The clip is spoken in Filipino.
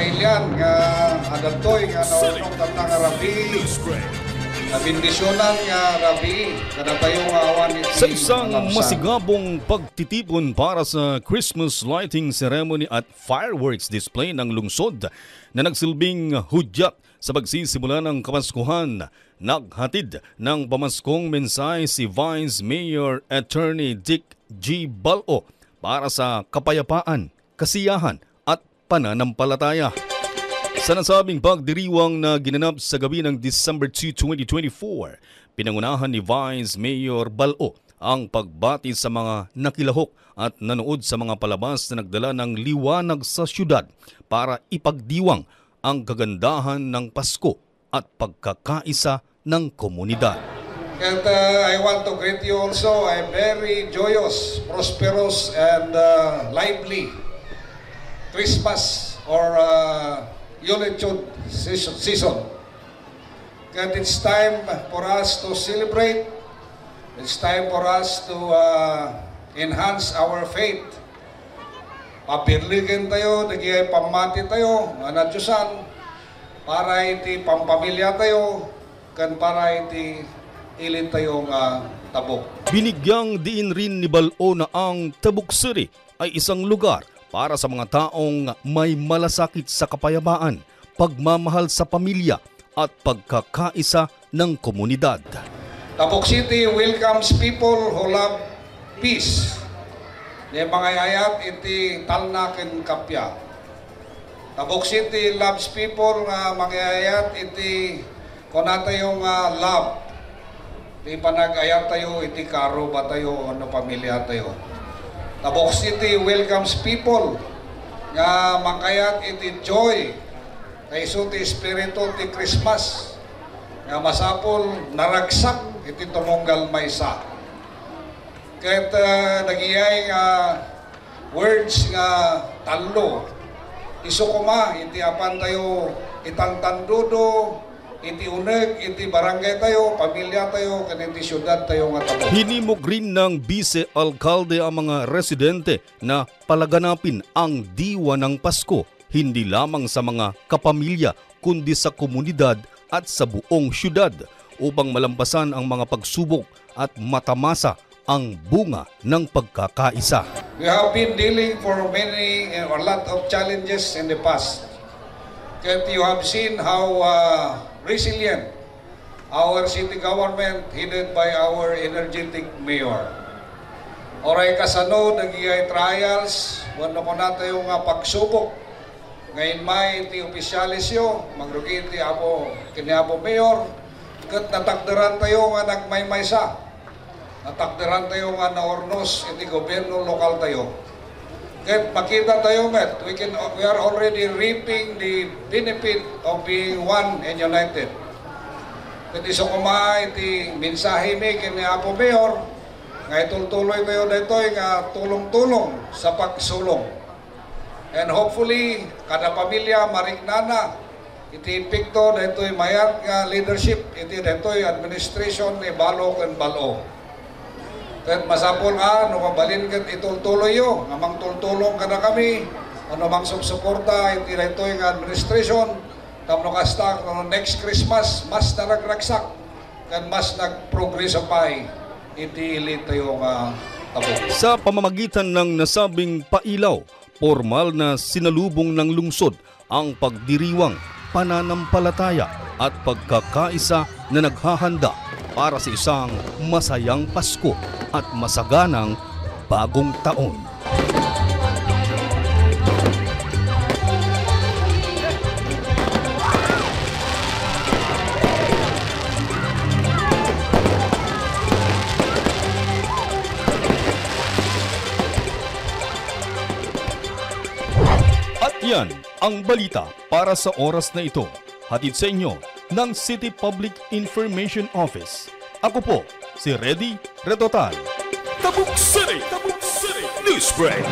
kailian nga adaptoy nga naunong tamnang rabi. Nabindisyonan nga rabi kada tayo nga awan iti sa isang masigabong pagtitipon para sa Christmas lighting ceremony at fireworks display ng lungsod na nagsilbing hudyat sa pagsisimula ng Kapaskuhan, naghatid ng pamaskong mensahe si Vice Mayor Attorney Dick G. Balao para sa kapayapaan, kasiyahan at pananampalataya. Sa nasabing pagdiriwang na ginanap sa gabi ng December 2, 2024, pinangunahan ni Vice Mayor Balao ang pagbati sa mga nakilahok at nanood sa mga palabas na nagdala ng liwanag sa syudad para ipagdiwang ang kagandahan ng Pasko at pagkakaisa ng komunidad. And I want to greet you also. I'm very joyous, prosperous, and lively Christmas or Yuletide season. And it's time for us to celebrate. It's time for us to enhance our faith. Papirligin tayo, nagigay pamati tayo, na Diyosan, para iti pampamilya tayo, kan para iti ilit tayong tabok. Binigyang diin rin ni Balao na ang Tabuk City ay isang lugar para sa mga taong may malasakit sa kapayapaan, pagmamahal sa pamilya at pagkakaisa ng komunidad. Tabuk City welcomes people who love peace. Di mga ayat iti talnaken kapya. Tabuk City loves people nga mangyayat iti kunata yung love. Di panag-ayat tayo iti karo ba tayo ano pamilya tayo. Tabuk City welcomes people nga makayat iti joy kayso ti espiritu ti Christmas nga masapol naragsak iti tumunggal maysa. Kahit nagiyay nga words nga talo iso kuma iti apan tayo itang tandudo iti uneg, iti barangay tayo, pamilya tayo, kaniti syudad tayo nga tabo. Hinimok rin ng vice-alkalde ang mga residente na palaganapin ang diwa ng Pasko, hindi lamang sa mga kapamilya, kundi sa komunidad at sa buong syudad upang malampasan ang mga pagsubok at matamasa ang bunga ng pagkakaisa. We have been dealing for many or a lot of challenges in the past. But you have seen how resilient our city government headed by our energetic mayor. Oray kasano nagigay trials, wano ko na tayo nga pagsubok. Ngayon may iti opisyalis yo, magrugi iti apo, kiniapo mayor, kat natakderan tayo nga nagmaymaysa. Natakderan tayo nga naornos iti gobyerno lokal tayo. Kahit makita tayo met, we are already reaping the benefit of being one and united. Kati so kuma iti mensahe mi kini Apo Mayor, nga itultuloy tayo dito nga tulong-tulong sa pagsulong. And hopefully, kada pamilya marignana, iti epekto dito mayat nga leadership, iti dito administration ni Balog and Balao. Kahit masapol no mabalin kat itultuloy yo, namang tultulong ka na kami, ano mang subsuporta, iti dito yung administration, tapno kasta, next Christmas, mas naragragsak, kan mas nagprogreso pa, iti ilit tayo tabok. Sa pamamagitan ng nasabing pailaw, formal na sinalubong ng lungsod ang pagdiriwang, pananampalataya at pagkakaisa na naghahanda para sa isang masayang Pasko at masaganang bagong taon. At yan ang balita para sa oras na ito. Hatid sa inyo ng City Public Information Office. Ako po, si Reddy Retotal. Tabuk City News Break.